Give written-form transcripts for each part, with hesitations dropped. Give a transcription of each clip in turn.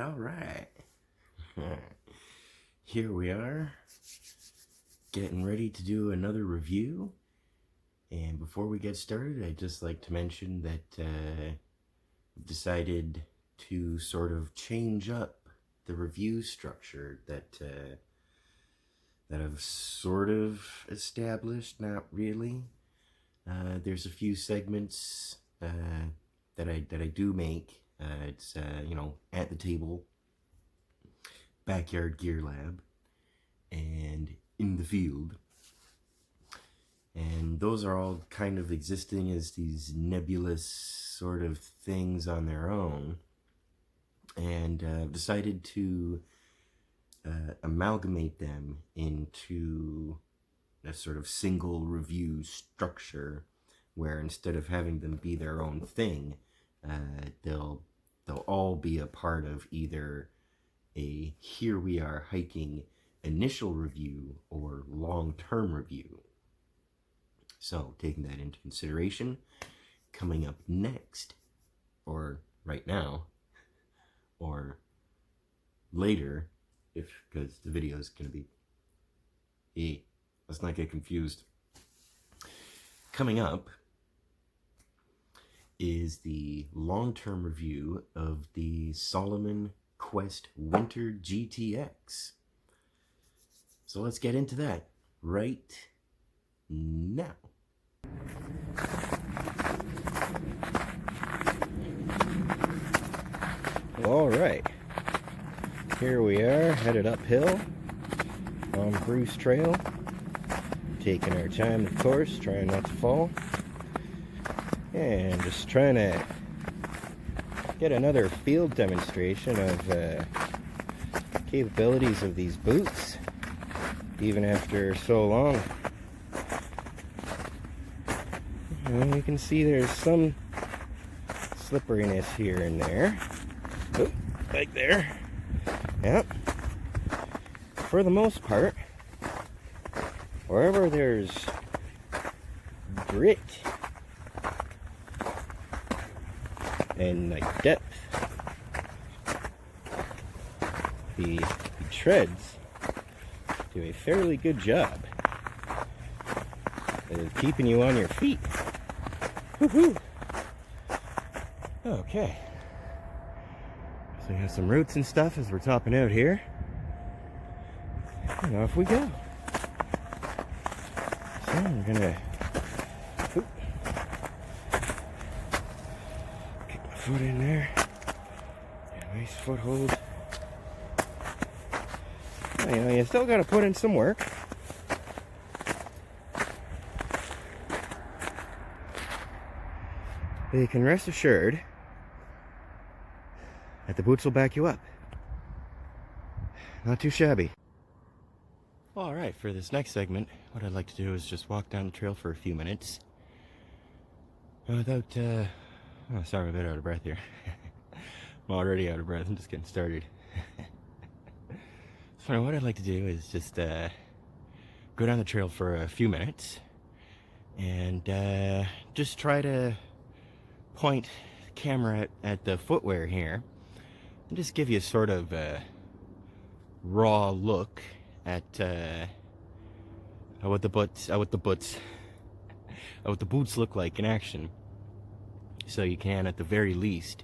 All right. Here we are, getting ready to do another review. And before we get started, I'd just like to mention that I've decided to sort of change up the review structure that I've sort of established, not really. There's a few segments that I do make. It's you know, at the table, backyard gear lab, and in the field. And those are all kind of existing as these nebulous sort of things on their own. And I've decided to amalgamate them into a sort of single review structure, where instead of having them be their own thing, they'll all be a part of either a here we are hiking initial review or long-term review. So taking that into consideration, coming up next, or right now, or later, because the video is going to be, let's not get confused. Coming up is the long-term review of the Salomon Quest Winter GTX. So let's get into that right now. All right, here we are, headed uphill on Bruce Trail, taking our time, of course, trying not to fall, and just trying to get another field demonstration of capabilities of these boots, even after so long. And you can see there's some slipperiness here and there. Oh, like there. Yep. For the most part, wherever there's grit and like depth, the treads do a fairly good job of keeping you on your feet. Woohoo! Okay. So we have some roots and stuff as we're topping out here. And off we go. So I'm gonna kick my foot in there. Get a nice foothold. Well, you know, you still gotta put in some work. But you can rest assured that the boots will back you up. Not too shabby. Alright, for this next segment, what I'd like to do is just walk down the trail for a few minutes. Without, oh, sorry, I'm a bit out of breath here. I'm already out of breath, I'm just getting started. So what I'd like to do is just go down the trail for a few minutes and just try to point the camera at the footwear here and just give you sort of a raw look at what the boots look like in action, so you can at the very least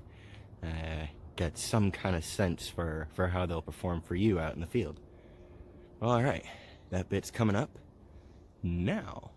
get some kind of sense for how they'll perform for you out in the field. All right, that bit's coming up now.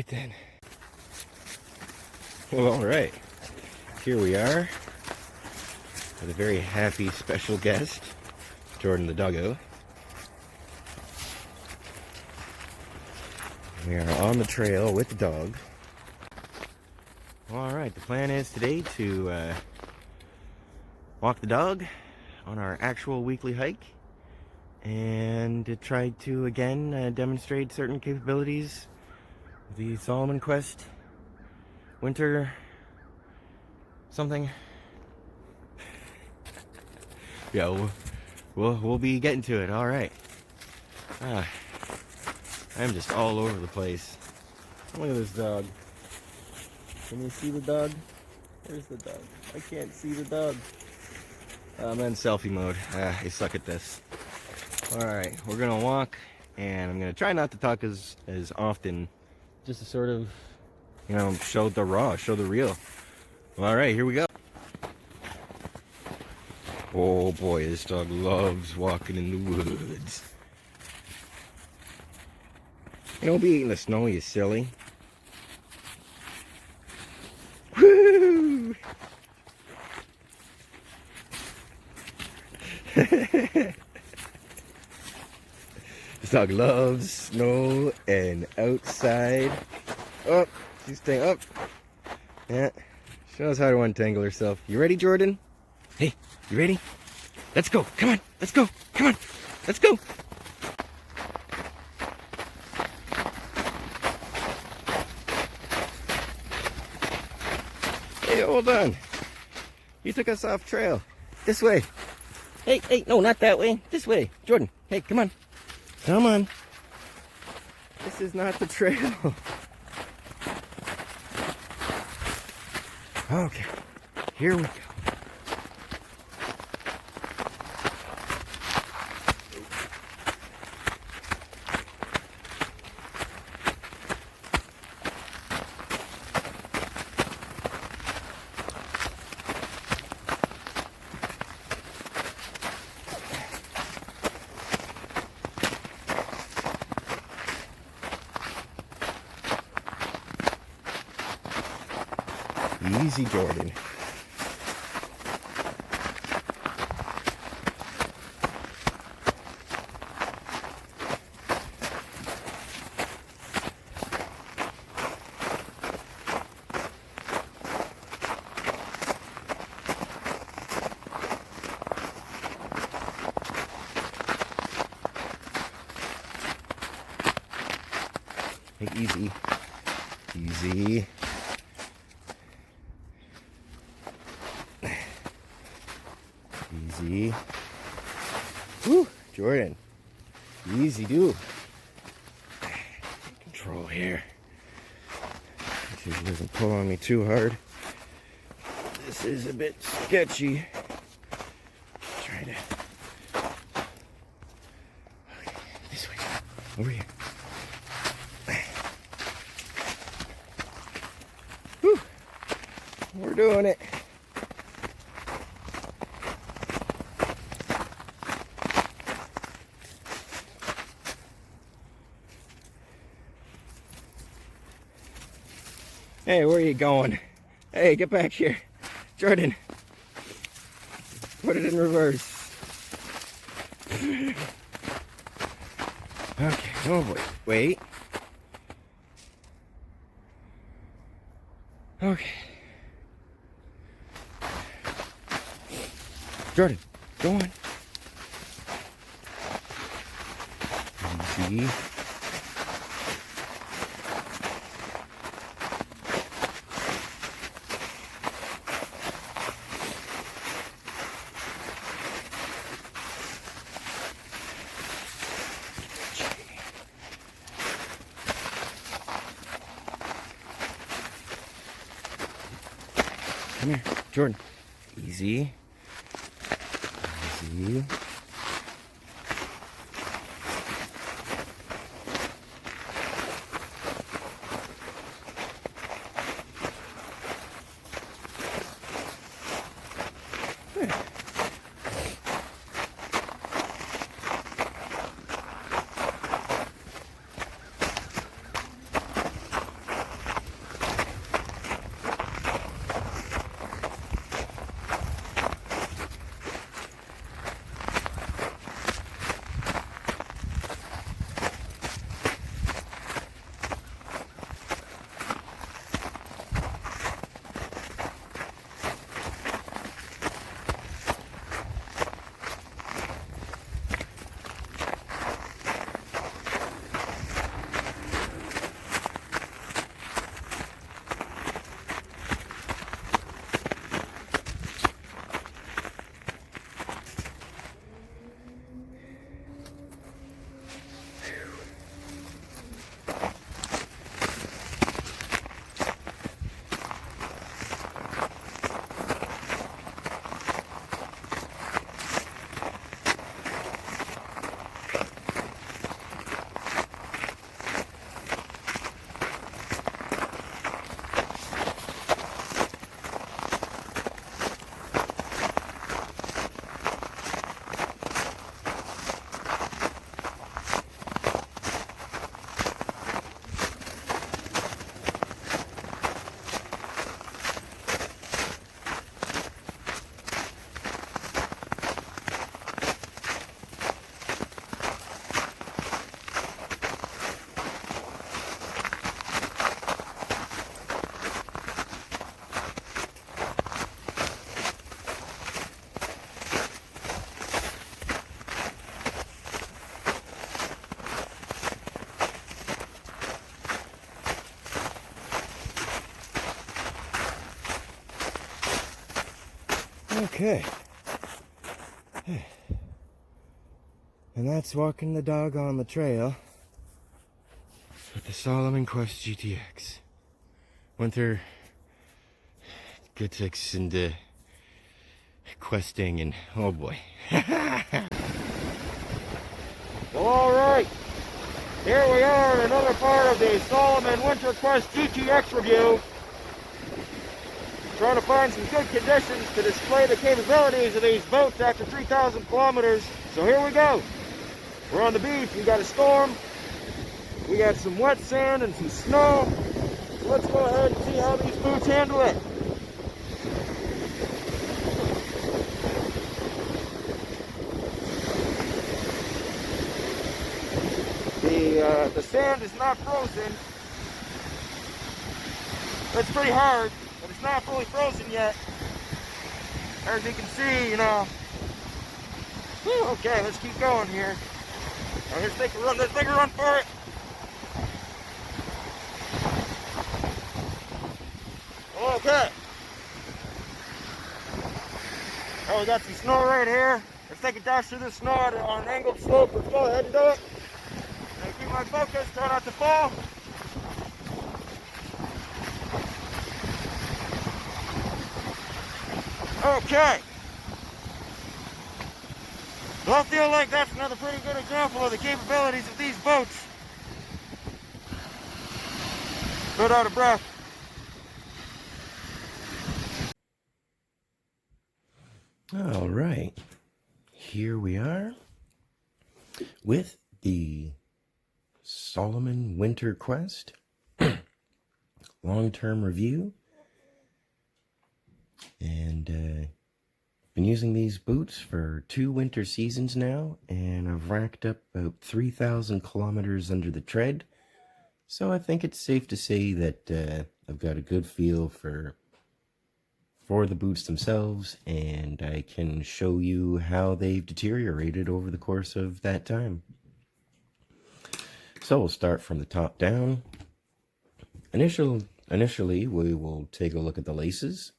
right then. Well, all right. Here we are with a very happy special guest, Jordan the doggo. We are on the trail with the dog. All right, the plan is today to walk the dog on our actual weekly hike and to try to again demonstrate certain capabilities of the Salomon Quest winter something. Yeah, we'll be getting to it. All right. I'm just all over the place. Look at this dog. Can you see the dog? Where's the dog? I can't see the dog. I'm in selfie mode. I suck at this. Alright, we're gonna walk, and I'm gonna try not to talk as often, just to sort of, you know, show the raw, show the real. Alright, here we go. Oh boy, this dog loves walking in the woods. You don't be eating the snow, you silly. Woo! This dog loves snow and outside. Oh, she's staying up. Yeah, she knows how to untangle herself. You ready, Jordan? Hey, you ready? Let's go. Come on. Let's go. Come on. Let's go. Hey, hold on. You took us off trail. This way. Hey, no, not that way. This way. Jordan, hey, come on. Come on. This is not the trail. Okay, here we go. Easy, Jordan. Take it easy. Easy. Easy. Woo, Jordan. Easy, do. Control here. Make sure she doesn't pull on me too hard. This is a bit sketchy. Try to. Okay, this way. Over here. Woo. We're doing it. Hey, where are you going? Hey, get back here. Jordan. Put it in reverse. Okay, oh boy. Wait. Okay. Jordan, go on. Easy. Come here, Jordan. Easy. Easy. Okay. And that's walking the dog on the trail with the Salomon Quest GTX. Winter GTX and questing and oh boy. Well, all right. Here we are in another part of the Salomon Winter Quest GTX review. Trying to find some good conditions to display the capabilities of these boats after 3,000 kilometers. So here we go. We're on the beach. We got a storm. We got some wet sand and some snow. So let's go ahead and see how these boats handle it. The sand is not frozen. It's pretty hard, but it's not fully frozen yet. As you can see, you know. Whew, okay, let's keep going here. Now, let's take a run. Let's take a run for it. Okay. Oh, we got some snow right here. Let's take a dash through the snow on an angled slope. Let's go ahead and do it. And keep my focus, try not to fall. Okay. So I feel like that's another pretty good example of the capabilities of these boats. Bit out of breath. All right. Here we are with the Salomon Winter Quest long-term review. And been using these boots for 2 winter seasons now, and I've racked up about 3,000 kilometers under the tread. So I think it's safe to say that I've got a good feel for the boots themselves, and I can show you how they've deteriorated over the course of that time. So we'll start from the top down. Initially, we will take a look at the laces.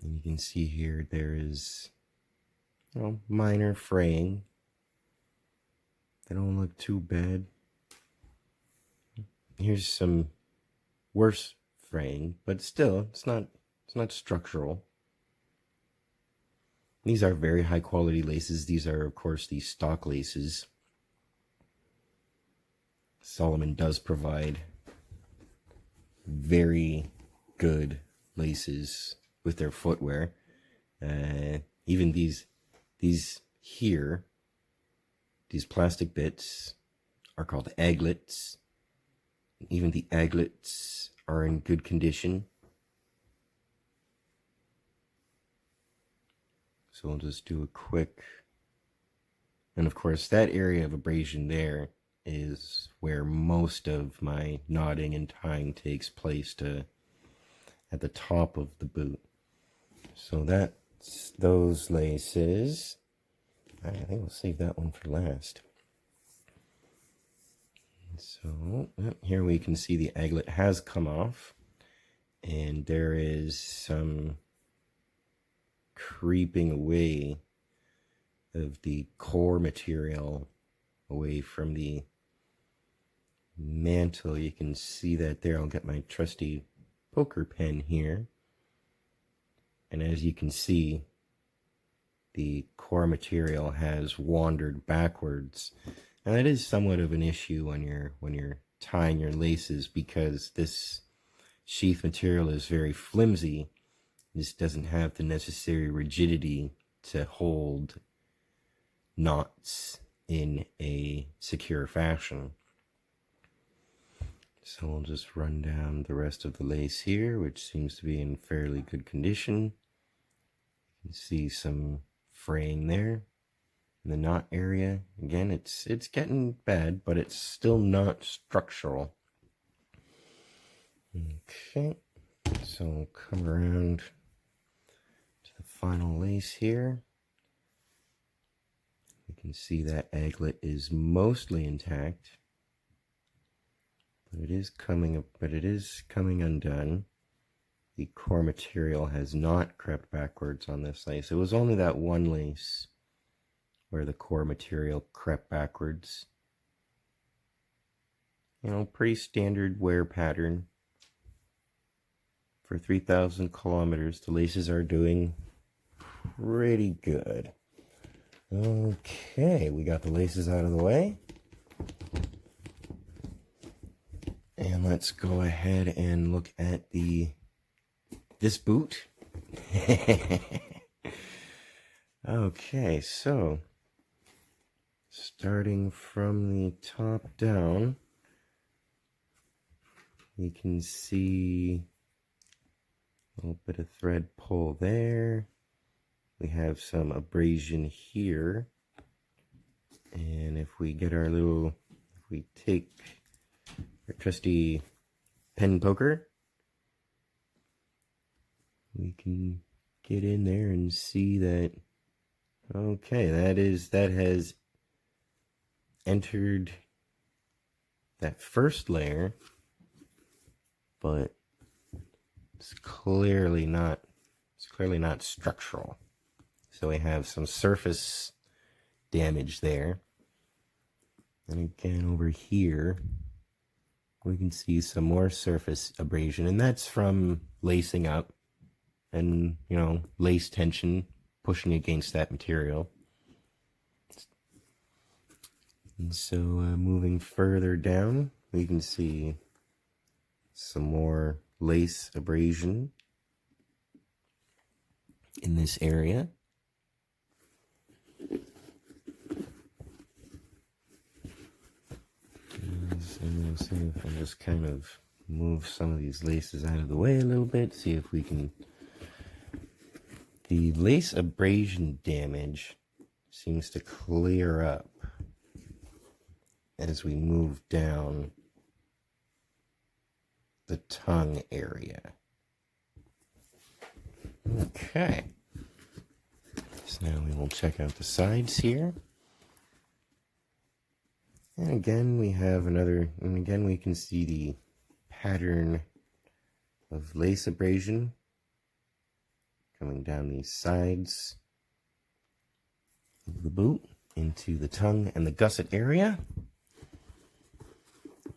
And you can see here there is, minor fraying. They don't look too bad. Here's some worse fraying, but still, it's not structural. These are very high quality laces. These are, of course, the stock laces. Salomon does provide very good laces with their footwear. Even these here, these plastic bits are called aglets. Even the aglets are in good condition. So we'll just do a quick, and of course that area of abrasion there is where most of my knotting and tying takes place, at the top of the boot. So that's those laces. I think we'll save that one for last. So here we can see the aglet has come off, and there is some creeping away of the core material away from the mantle. You can see that there. I'll get my trusty poker pen here, and as you can see, the core material has wandered backwards, and that is somewhat of an issue when you're tying your laces, because this sheath material is very flimsy. This doesn't have the necessary rigidity to hold knots in a secure fashion. So we'll just run down the rest of the lace here, which seems to be in fairly good condition. You can see some fraying there. In the knot area, again, it's getting bad, but it's still not structural. Okay, so we'll come around to the final lace here. You can see that aglet is mostly intact, but it is coming undone. the core material has not crept backwards on this lace. It was only that one lace where the core material crept backwards. You know, pretty standard wear pattern. For 3,000 kilometers, the laces are doing pretty good. Okay, we got the laces out of the way. And let's go ahead and look at this boot. Okay, so starting from the top down, you can see a little bit of thread pull there. We have some abrasion here. And if we get our little, if we take our trusty pen poker, we can get in there and see that, okay, that has entered that first layer, but it's clearly not structural. So we have some surface damage there. And again over here, we can see some more surface abrasion, and that's from lacing up and, you know, lace tension pushing against that material. And so moving further down, we can see some more lace abrasion in this area. And see if I just kind of move some of these laces out of the way a little bit, see if we can. The lace abrasion damage seems to clear up as we move down the tongue area. Okay. So now we will check out the sides here. And again, we have another, and again, we can see the pattern of lace abrasion coming down these sides of the boot into the tongue and the gusset area.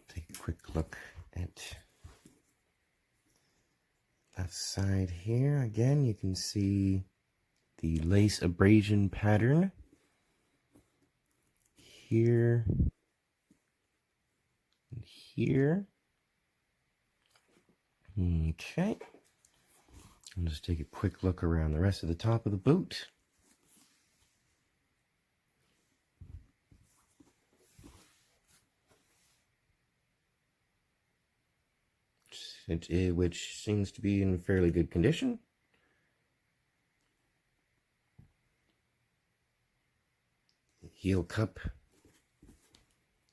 Take a quick look at left side here. Again, you can see the lace abrasion pattern here and here. Okay. I'll just take a quick look around the rest of the top of the boot. Which seems to be in fairly good condition. The heel cup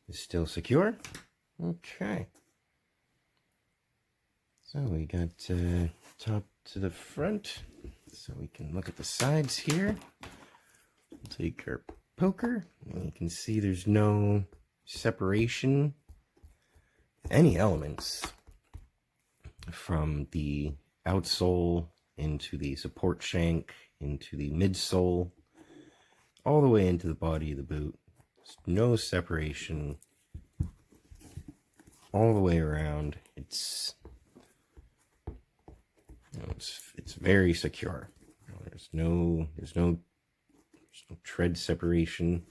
is still secure. Okay. So we got top to the front, so we can look at the sides here. We'll take our poker, and you can see there's no separation, any elements from the outsole into the support shank, into the midsole, all the way into the body of the boot. There's no separation all the way around. It's very secure. There's no tread separation.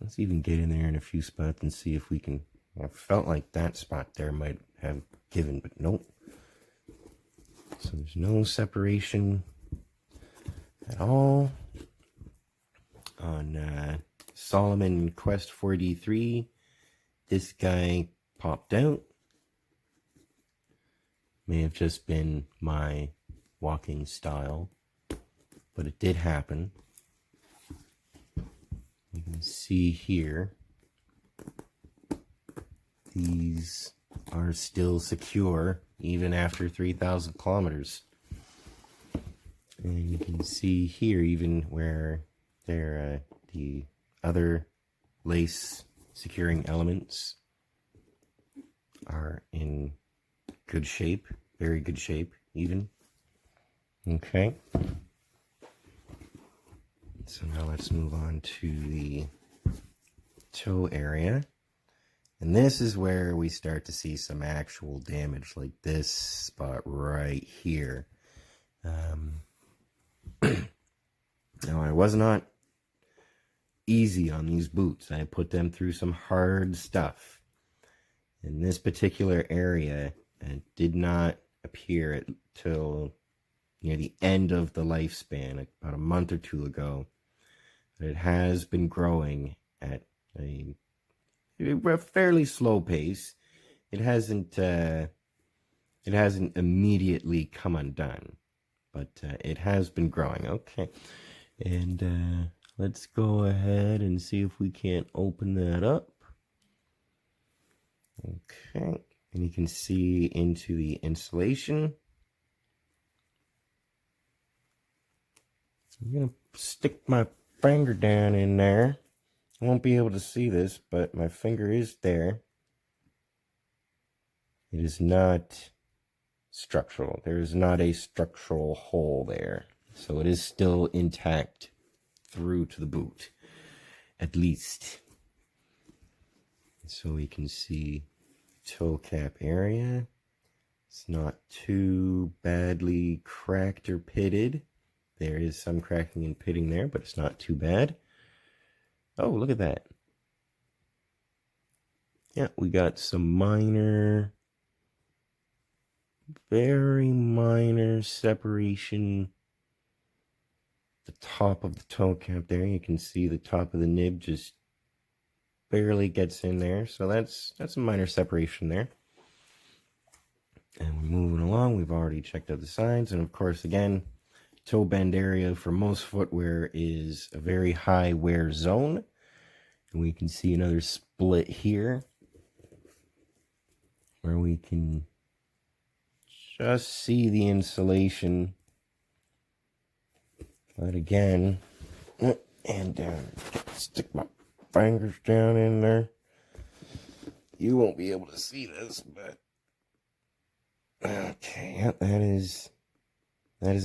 Let's even get in there in a few spots and see if we can. I felt like that spot there might have given, but nope. So there's no separation at all. On Salomon Quest 4D3, this guy popped out. May have just been my walking style, but it did happen. You can see here, these are still secure even after 3,000 kilometers. And you can see here even where there the other lace securing elements are in good shape, very good shape. even. Okay. So now let's move on to the toe area. And this is where we start to see some actual damage, like this spot right here. Now, I was not easy on these boots. I put them through some hard stuff. In this particular area, it did not appear till near the end of the lifespan, about a month or two ago. But it has been growing at a fairly slow pace. It hasn't immediately come undone, but it has been growing. Okay, and let's go ahead and see if we can't open that up. Okay, and you can see into the insulation. I'm gonna stick my finger down in there. I won't be able to see this, but my finger is there. It is not structural. There is not a structural hole there. So it is still intact through to the boot, at least. So we can see toe cap area. It's not too badly cracked or pitted. There is some cracking and pitting there, but it's not too bad. Oh, look at that. Yeah, we got some minor, very minor separation. The top of the toe cap there, you can see the top of the nib just barely gets in there. So that's a minor separation there. And we're moving along. We've already checked out the sides. And of course, again, toe bend area for most footwear is a very high wear zone. And we can see another split here where we can just see the insulation. But again, and stick my fingers down in there. You won't be able to see this, but okay, that is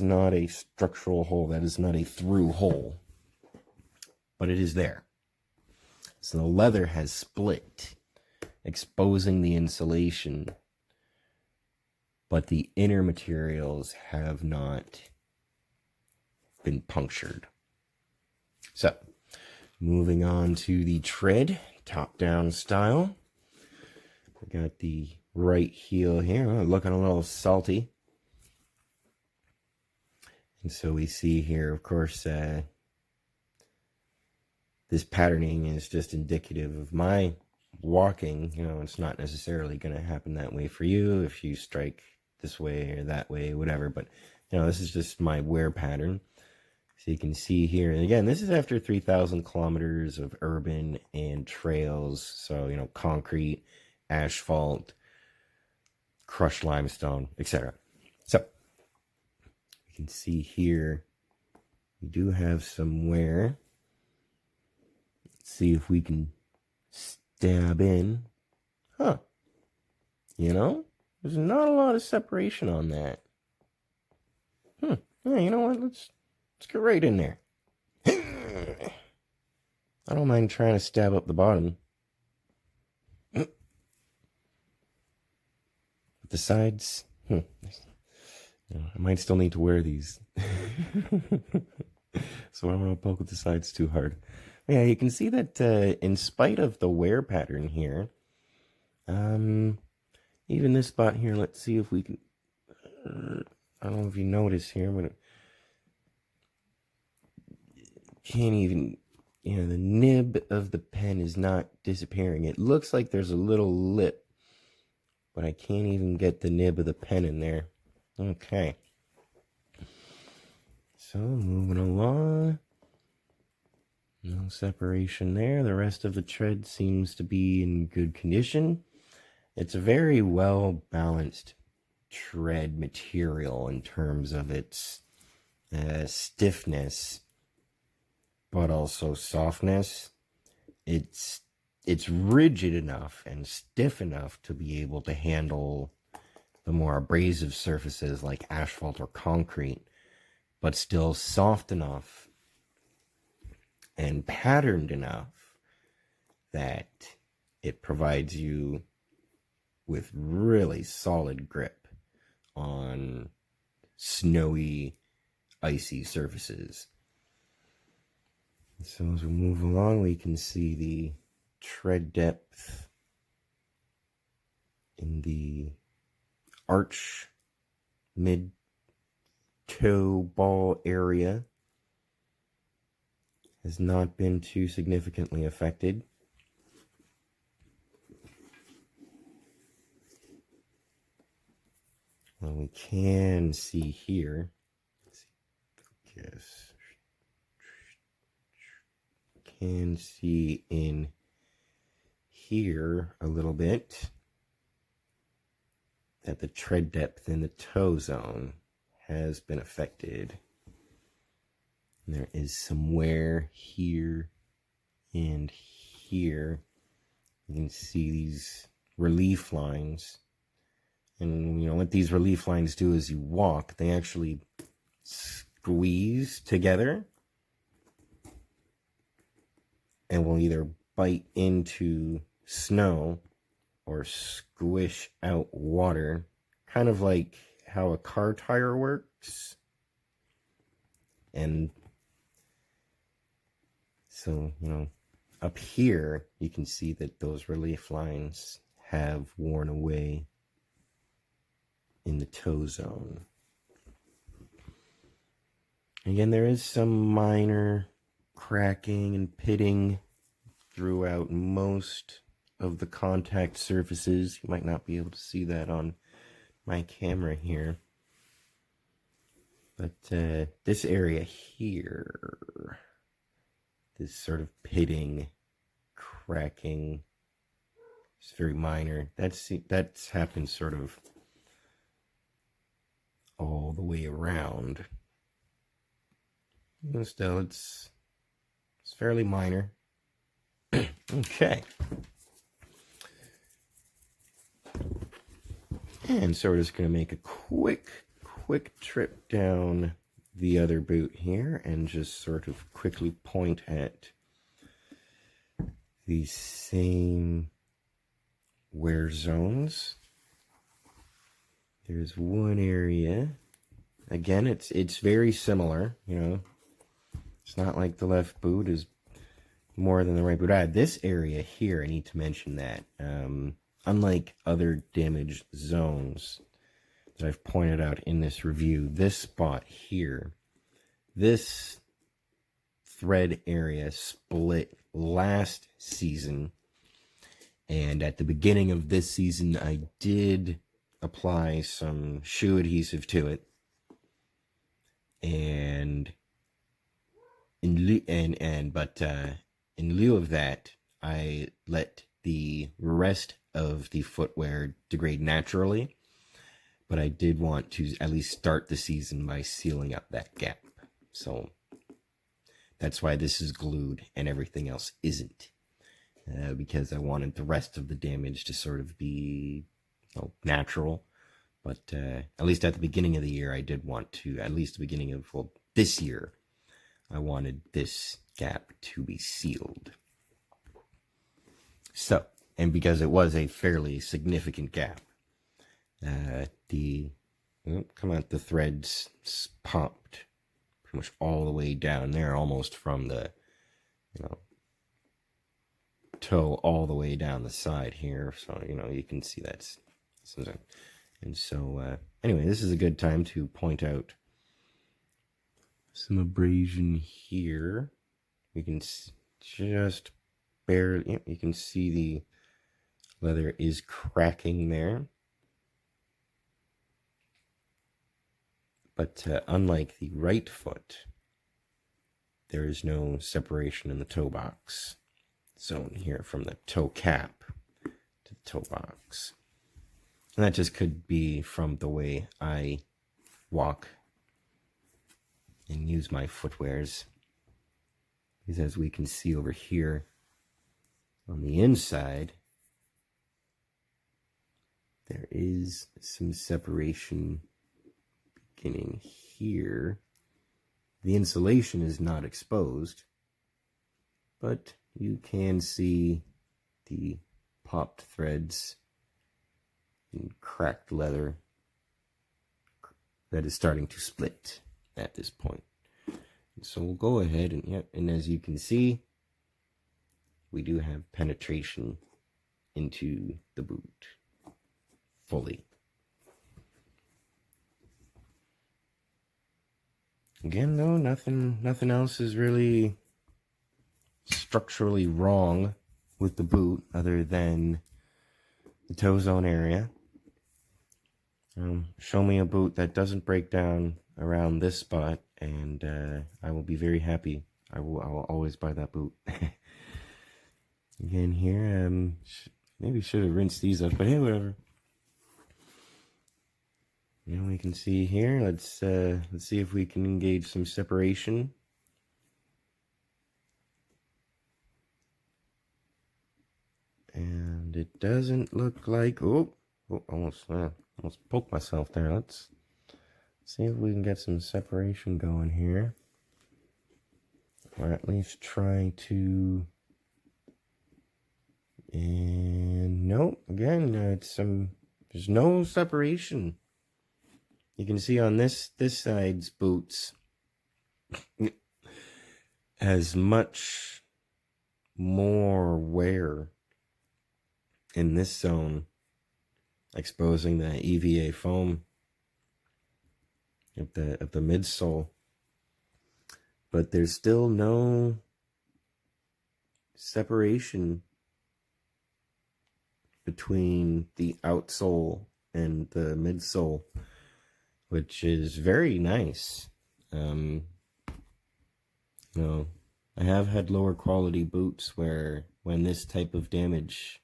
not a structural hole. That is not a through hole, but it is there. So the leather has split, exposing the insulation, but the inner materials have not been punctured. So, moving on to the tread, top-down style. We got the right heel here, looking a little salty. And so we see here, of course, this patterning is just indicative of my walking. You know, it's not necessarily going to happen that way for you if you strike this way or that way, whatever. But, you know, this is just my wear pattern. So you can see here, and again, this is after 3,000 kilometers of urban and trails. So, you know, concrete, asphalt, crushed limestone, etc. So you can see here, we do have some wear. Let's see if we can stab in. Huh. You know, there's not a lot of separation on that. Yeah, you know what? Let's get right in there. I don't mind trying to stab up the bottom. But the sides, I might still need to wear these. So I don't want to poke with the sides too hard. Yeah, you can see that in spite of the wear pattern here, even this spot here, let's see if we can, I don't know if you notice here, but can't even, the nib of the pen is not disappearing. It looks like there's a little lip, but I can't even get the nib of the pen in there. Okay. So, moving along. No separation there. The rest of the tread seems to be in good condition. It's a very well balanced tread material in terms of its stiffness, but also softness. It's rigid enough and stiff enough to be able to handle the more abrasive surfaces like asphalt or concrete, but still soft enough and patterned enough that it provides you with really solid grip on snowy, icy surfaces. So as we move along, we can see the tread depth in the arch mid toe ball area has not been too significantly affected. Well, we can see here, yes, can see in here a little bit that the tread depth in the toe zone has been affected. And there is some wear here and here. You can see these relief lines. And, you know, what these relief lines do as you walk, they actually squeeze together and will either bite into snow or squish out water, kind of like how a car tire works. And so, you know, up here, you can see that those relief lines have worn away in the toe zone. Again, there is some minor cracking and pitting throughout most of the contact surfaces. You might not be able to see that on my camera here. But this area here, this sort of pitting, cracking, it's very minor. That's happened sort of all the way around. And still, it's fairly minor. Okay. And so we're just going to make a quick trip down the other boot here and just sort of quickly point at the same wear zones. There's one area. Again, it's very similar, you know. It's not like the left boot is more than the right boot. This area here, I need to mention that. Unlike other damaged zones that I've pointed out in this review, this spot here, this thread area split last season. And at the beginning of this season, I did apply some shoe adhesive to it. And in lieu of that, I let the rest of the footwear degrade naturally, but I did want to at least start the season by sealing up that gap. So that's why this is glued and everything else isn't, because I wanted the rest of the damage to sort of be, you know, natural. But at least at the beginning of the year, I did want to, at least the beginning of, well, this year, I wanted this gap to be sealed. So, and because it was a fairly significant gap, the threads popped pretty much all the way down there, almost from the, you know, toe all the way down the side here. So, you know, you can see that's, and so, anyway, this is a good time to point out some abrasion here. You can just barely, you can see the leather is cracking there. But unlike the right foot, there is no separation in the toe box zone here from the toe cap to the toe box. And that just could be from the way I walk and use my footwears. Because as we can see over here on the inside, there is some separation beginning here. The insulation is not exposed, but you can see the popped threads and cracked leather that is starting to split at this point. So we'll go ahead and as you can see, we do have penetration into the boot fully. Again, though, nothing else is really structurally wrong with the boot other than the toe zone area. Show me a boot that doesn't break down around this spot, and I will be very happy. I will always buy that boot. Again, here, maybe should have rinsed these up, but hey, whatever. Now we can see here. Let's see if we can engage some separation. And it doesn't look like almost poked myself there. Let's see if we can get some separation going here, or at least try to. And nope, again, there's no separation. You can see on this side's boots has much more wear in this zone, exposing the EVA foam of the midsole, but there's still no separation between the outsole and the midsole, which is very nice. I have had lower quality boots where when this type of damage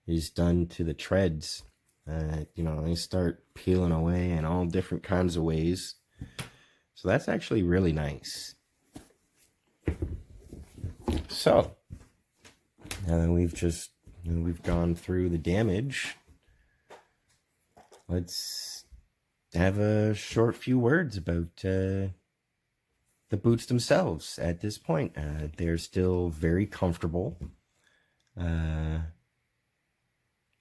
is done to the treads, they start peeling away in all different kinds of ways. So that's actually really nice. So now that we've gone through the damage, let's have a short few words about the boots themselves at this point. They're still very comfortable.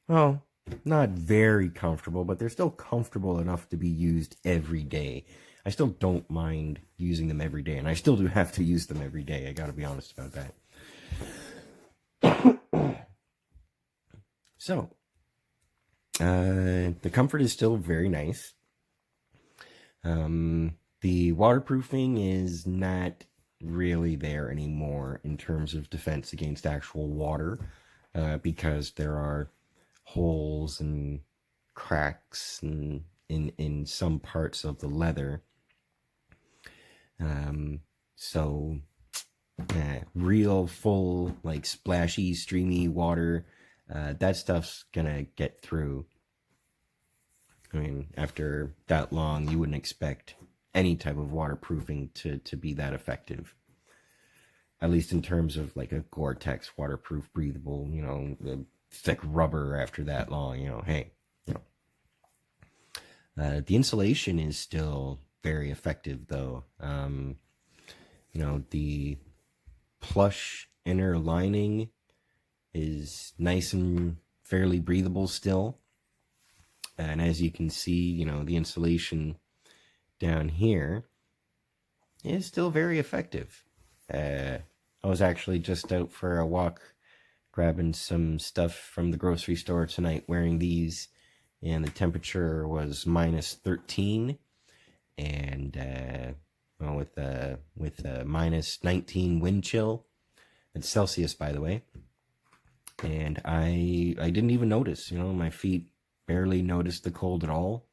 Well, not very comfortable, but they're still comfortable enough to be used every day. I still don't mind using them every day, and I still do have to use them every day. I gotta be honest about that. So, the comfort is still very nice. The waterproofing is not really there anymore in terms of defense against actual water, because there are holes and cracks in some parts of the leather. So real full, like, splashy, streamy water, that stuff's gonna get through. I mean, after that long, you wouldn't expect any type of waterproofing to be that effective. At least in terms of like a Gore-Tex waterproof, breathable, the thick rubber after that long, the insulation is still very effective though. The plush inner lining is nice and fairly breathable still. And as you can see, the insulation down here is still very effective. I was actually just out for a walk grabbing some stuff from the grocery store tonight wearing these, and the temperature was -13, and with a -19 wind chill. It's Celsius, by the way. And I didn't even notice, my feet barely noticed the cold at all.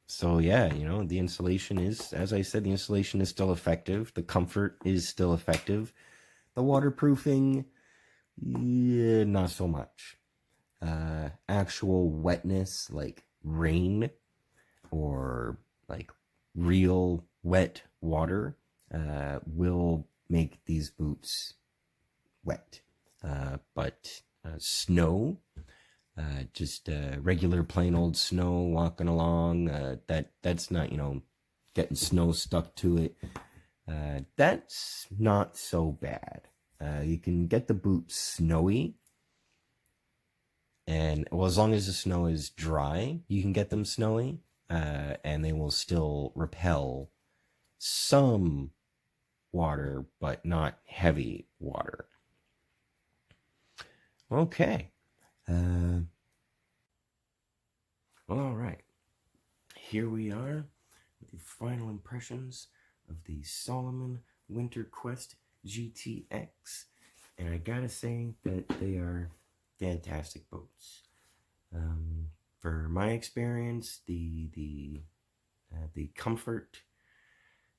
So yeah, the insulation is, as I said, the insulation is still effective. The comfort is still effective. The waterproofing, yeah, not so much. Actual wetness, like rain or like real wet water, will make these boots wet. But snow, Just regular plain old snow walking along. That's not, getting snow stuck to it. That's not so bad. You can get the boots snowy, and well, as long as the snow is dry, you can get them snowy, and they will still repel some water, but not heavy water. Okay. Well, all right. Here we are with the final impressions of the Salomon Winter Quest GTX. And I gotta say that they are fantastic boats. For my experience, the comfort,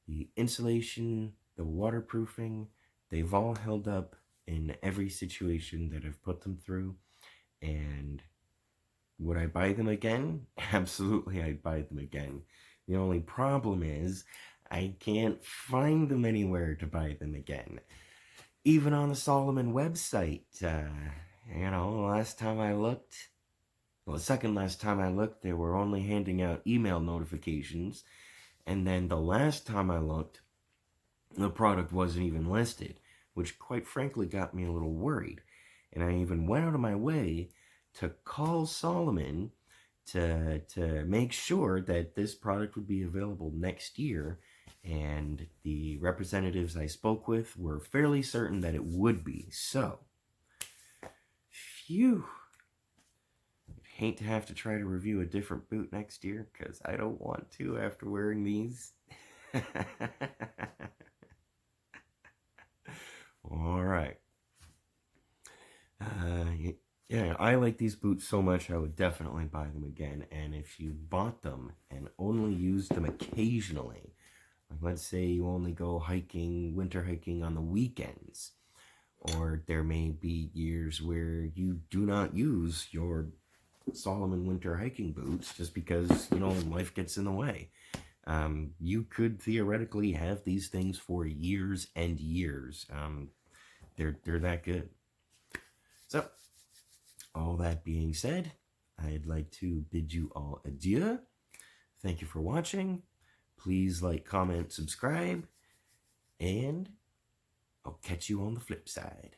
the insulation, the waterproofing, they've all held up in every situation that I've put them through. And would I buy them again? Absolutely, I'd buy them again. The only problem is I can't find them anywhere to buy them again. Even on the Salomon website, last time I looked, the second last time I looked, they were only handing out email notifications. And then the last time I looked, the product wasn't even listed, which quite frankly got me a little worried. And I even went out of my way to call Salomon to make sure that this product would be available next year. And the representatives I spoke with were fairly certain that it would be. So, phew. I'd hate to have to try to review a different boot next year, because I don't want to after wearing these. All right. Yeah, I like these boots so much I would definitely buy them again. And if you bought them and only used them occasionally, like let's say you only go hiking, winter hiking on the weekends, or there may be years where you do not use your Salomon winter hiking boots just because, life gets in the way. You could theoretically have these things for years and years. They're that good. So, all that being said, I'd like to bid you all adieu. Thank you for watching. Please like, comment, subscribe, and I'll catch you on the flip side.